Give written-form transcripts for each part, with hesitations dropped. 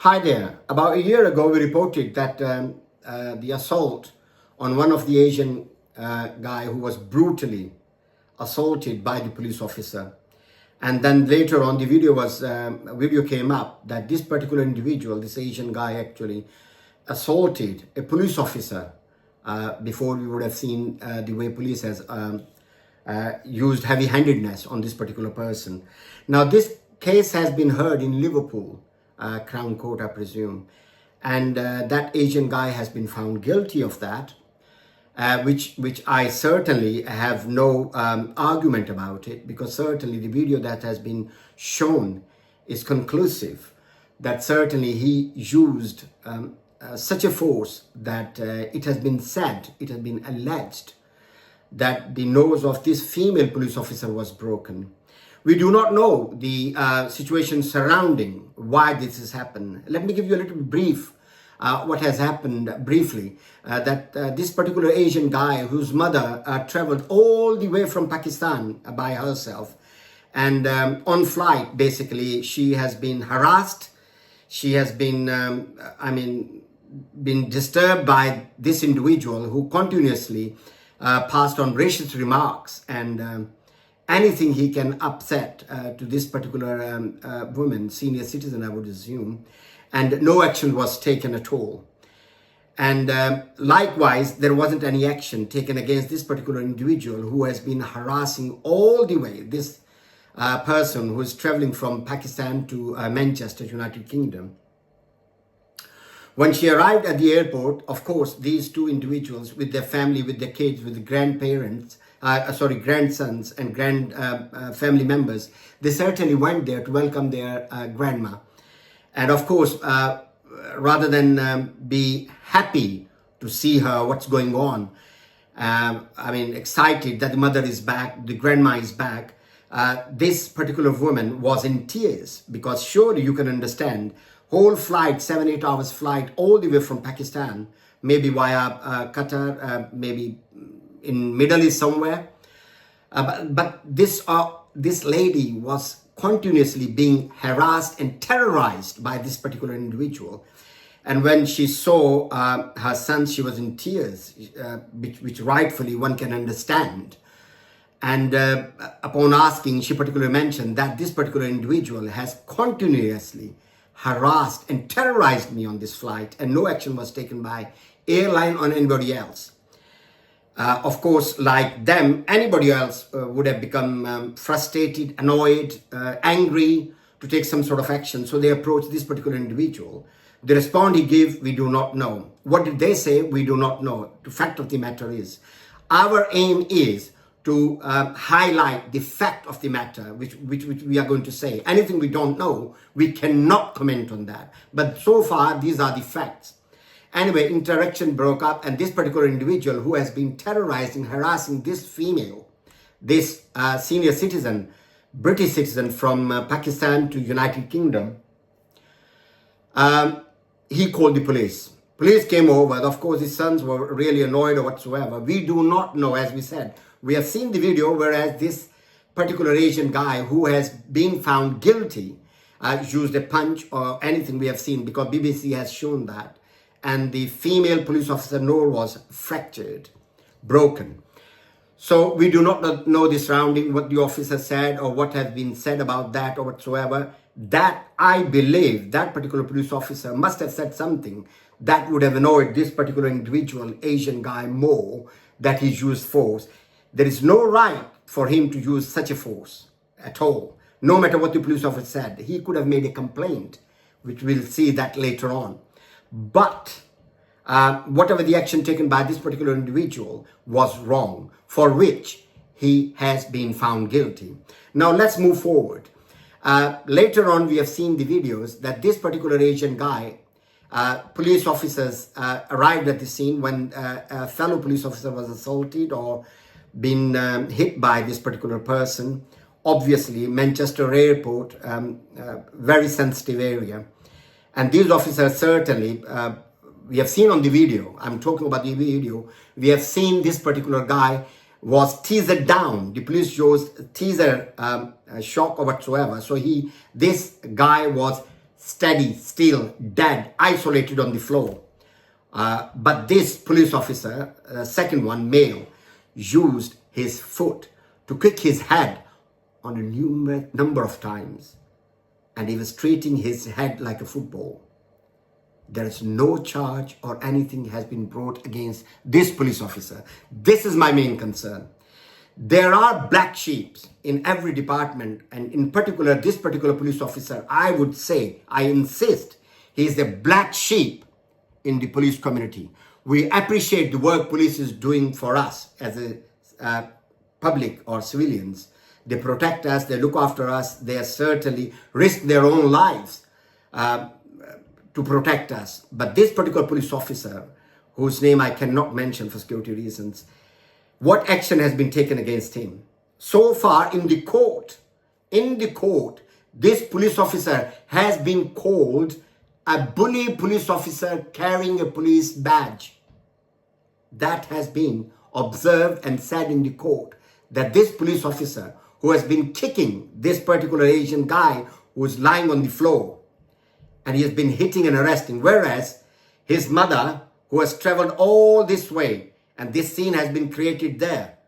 Hi there. About a year ago, we reported that the assault on one of the Asian guy who was brutally assaulted by the police officer. And then later on, the video came up that this particular individual, this Asian guy, actually assaulted a police officer. Before we would have seen the way police has used heavy-handedness on this particular person. Now, this case has been heard in Liverpool. Crown Court, I presume, and that Asian guy has been found guilty of that, which I certainly have no argument about it, because certainly the video that has been shown is conclusive that certainly he used such a force that it has been said, it has been alleged that the nose of this female police officer was broken. We do not know the situation surrounding why this has happened. Let me give you a little brief what has happened briefly. That this particular Asian guy whose mother traveled all the way from Pakistan by herself, and on flight, basically, she has been harassed. She has been, been disturbed by this individual who continuously passed on racist remarks and anything he can upset to this particular woman, senior citizen, I would assume, and no action was taken at all. And likewise, there wasn't any action taken against this particular individual who has been harassing all the way this person who is traveling from Pakistan to Manchester, United Kingdom. When she arrived at the airport, of course, these two individuals with their family, with their kids, with the grandparents, grandsons and family members, they certainly went there to welcome their grandma. And of course, rather than be happy to see her, what's going on, excited that the mother is back, the grandma is back, this particular woman was in tears, because surely you can understand, whole flight, 7-8 hours flight, all the way from Pakistan, maybe via Qatar, maybe in Middle East somewhere, but this lady was continuously being harassed and terrorized by this particular individual. And when she saw her son, she was in tears, which rightfully one can understand. And upon asking, she particularly mentioned that this particular individual has continuously harassed and terrorized me on this flight, and no action was taken by airline or anybody else. Of course, like them, anybody else would have become frustrated, annoyed, angry to take some sort of action. So they approached this particular individual. The response he gave, we do not know. What did they say? We do not know. The fact of the matter is, our aim is to highlight the fact of the matter, which we are going to say. Anything we don't know, we cannot comment on that. But so far, these are the facts. Anyway, interaction broke up, and this particular individual who has been terrorizing, harassing this female, this senior citizen, British citizen from Pakistan to United Kingdom, he called the police. Police came over. Of course, his sons were really annoyed or whatsoever. We do not know, as we said. We have seen the video, whereas this particular Asian guy who has been found guilty used a punch or anything we have seen, because BBC has shown that. And the female police officer nose was fractured, broken. So we do not know the surrounding, what the officer said or what has been said about that or whatsoever. That, I believe, that particular police officer must have said something that would have annoyed this particular individual, Asian guy, more, that he used force. There is no right for him to use such a force at all. No matter what the police officer said, he could have made a complaint, which we'll see that later on. But whatever the action taken by this particular individual was wrong, for which he has been found guilty. Now let's move forward. Later on, we have seen the videos that this particular Asian guy, police officers arrived at the scene when a fellow police officer was assaulted or been hit by this particular person. Obviously, Manchester Airport, very sensitive area. And these officers certainly, we have seen on the video, I'm talking about the video, we have seen this particular guy was teasered down. The police used teaser shock or whatsoever. So this guy was steady, still, dead, isolated on the floor. But this police officer, second one, male, used his foot to kick his head on a number of times. And he was treating his head like a football. There is no charge or anything has been brought against this police officer. This is my main concern. There are black sheep in every department, and in particular, this particular police officer, I would say, I insist, he is a black sheep in the police community. We appreciate the work police is doing for us as a public or civilians. They protect us, they look after us, they certainly risk their own lives to protect us. But this particular police officer, whose name I cannot mention for security reasons, what action has been taken against him? So far in the court, this police officer has been called a bully police officer carrying a police badge. That has been observed and said in the court, that this police officer who has been kicking this particular Asian guy who is lying on the floor, and he has been hitting and arresting, whereas his mother, who has traveled all this way, and this scene has been created there.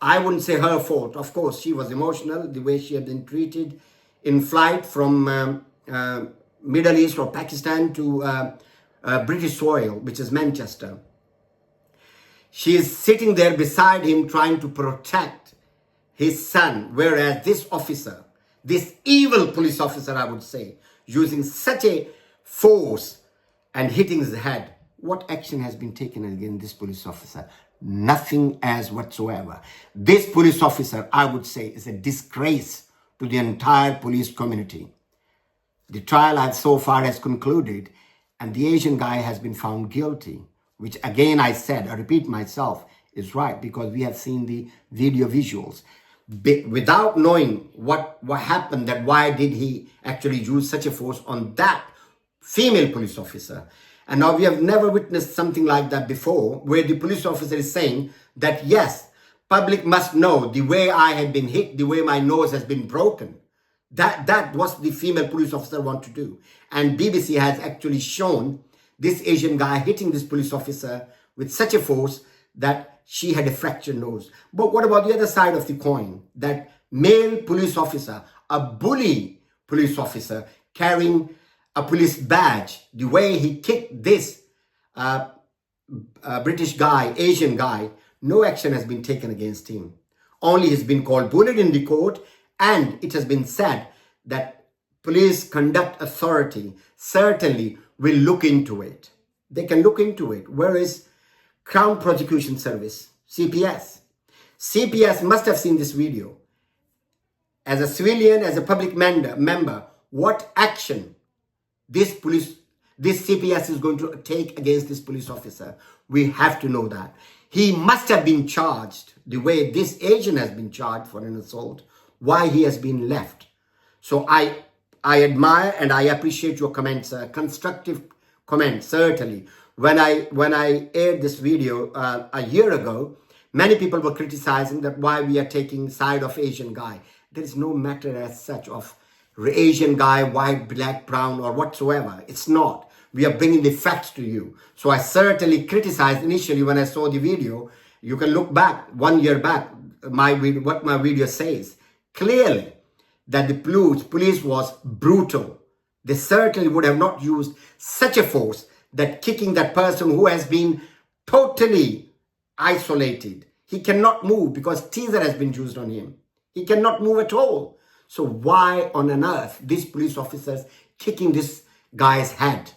I wouldn't say her fault. Of course, she was emotional, the way she had been treated in flight from Middle East or Pakistan to British soil, which is Manchester. She is sitting there beside him trying to protect his son, whereas this officer, this evil police officer, I would say, using such a force and hitting his head. What action has been taken against this police officer? Nothing as whatsoever. This police officer, I would say, is a disgrace to the entire police community. The trial so far has concluded, and the Asian guy has been found guilty, which again I said, I repeat myself, is right, because we have seen the video visuals. Without knowing what happened, that why did he actually use such a force on that female police officer. And now we have never witnessed something like that before, where the police officer is saying that, yes, public must know the way I had been hit, the way my nose has been broken. That was the female police officer want to do. And BBC has actually shown this Asian guy hitting this police officer with such a force that she had a fractured nose. But what about the other side of the coin? That male police officer, a bully police officer carrying a police badge, the way he kicked this British guy, Asian guy, no action has been taken against him. Only he's been called bullied in the court, and it has been said that police conduct authority certainly will look into it. They can look into it. Where is Crown Prosecution Service, CPS? CPS must have seen this video. As a civilian, as a public member, what action this CPS is going to take against this police officer? We have to know that. He must have been charged the way this Asian has been charged for an assault, why he has been left. So I admire and I appreciate your comments, constructive comments, certainly. When I aired this video a year ago, many people were criticizing that why we are taking side of Asian guy. There is no matter as such of Asian guy, white, black, brown, or whatsoever. It's not. We are bringing the facts to you. So I certainly criticized initially when I saw the video. You can look back, 1 year back, what my video says. Clearly, that the police was brutal. They certainly would have not used such a force that kicking that person who has been totally isolated. He cannot move because taser has been used on him. He cannot move at all. So why on earth these police officers kicking this guy's head?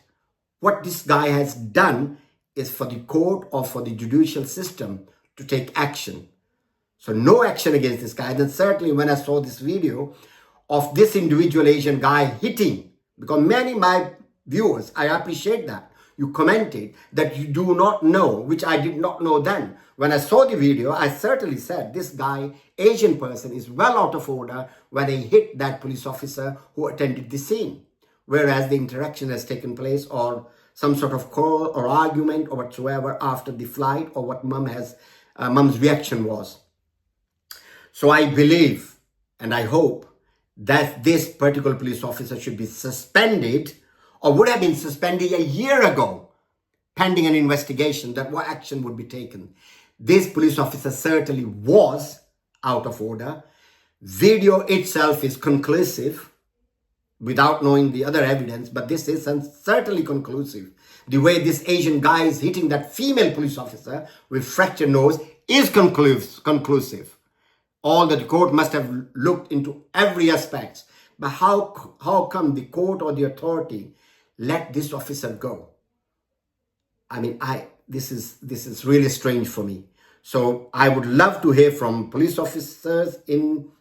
What this guy has done is for the court or for the judicial system to take action. So no action against this guy. Then certainly when I saw this video of this individual Asian guy hitting, because many my viewers, I appreciate that, you commented that you do not know, which I did not know then. When I saw the video, I certainly said this guy, Asian person, is well out of order when he hit that police officer who attended the scene. Whereas the interaction has taken place or some sort of call or argument or whatsoever after the flight or what mom's reaction was. So I believe and I hope that this particular police officer should be suspended, or would have been suspended a year ago, pending an investigation, that what action would be taken. This police officer certainly was out of order. Video itself is conclusive without knowing the other evidence, but this is certainly conclusive. The way this Asian guy is hitting that female police officer with fractured nose is conclusive. All that the court must have looked into every aspect. But how come the court or the authority let this officer go? I mean, this is really strange for me. So I would love to hear from police officers in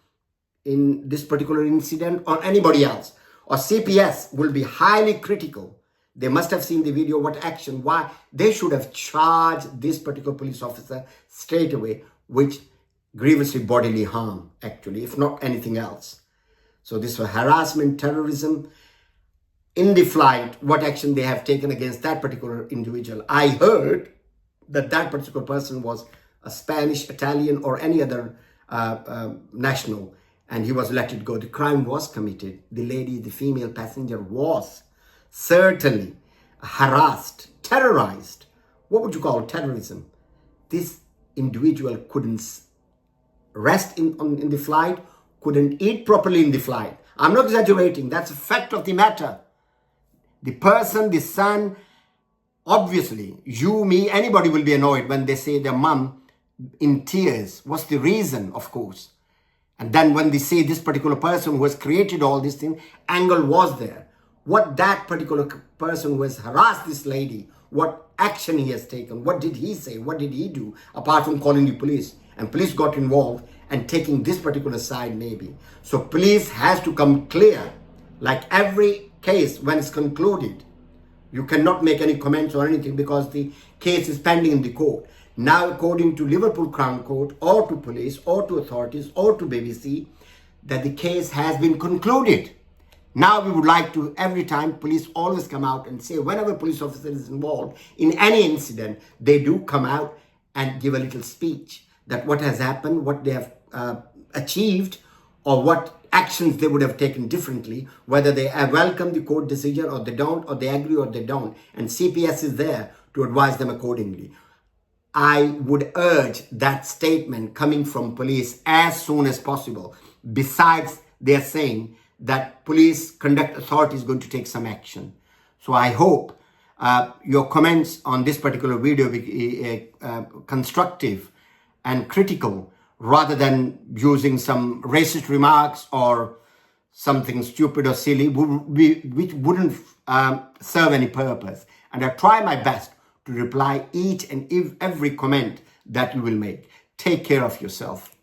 this particular incident, or anybody else. Or CPS will be highly critical. They must have seen the video, what action, why. They should have charged this particular police officer straight away, which grievously bodily harm, actually, if not anything else. So this was harassment, terrorism. In the flight, what action they have taken against that particular individual. I heard that that particular person was a Spanish, Italian, or any other national, and he was let it go. The crime was committed. The lady, the female passenger, was certainly harassed, terrorized. What would you call terrorism? This individual couldn't rest in the flight, couldn't eat properly in the flight. I'm not exaggerating. That's a fact of the matter. The person, the son, obviously, you, me, anybody will be annoyed when they say their mom in tears. What's the reason, of course? And then when they say this particular person who has created all these things, angle was there. What that particular person who has harassed this lady, what action he has taken, what did he say, what did he do, apart from calling the police? And police got involved and taking this particular side maybe. So police has to come clear, like every case when it's concluded. You cannot make any comments or anything because the case is pending in the court. Now, according to Liverpool Crown Court, or to police, or to authorities, or to BBC, that the case has been concluded. Now, we would like to, every time, police always come out and say, whenever a police officer is involved in any incident, they do come out and give a little speech that what has happened, what they have achieved, or what actions they would have taken differently, whether they welcome the court decision or they don't, or they agree or they don't. And CPS is there to advise them accordingly. I would urge that statement coming from police as soon as possible. Besides, they're saying that police conduct authority is going to take some action. So I hope your comments on this particular video be constructive and critical, rather than using some racist remarks or something stupid or silly, which wouldn't serve any purpose. And I try my best to reply each and every comment that you will make. Take care of yourself.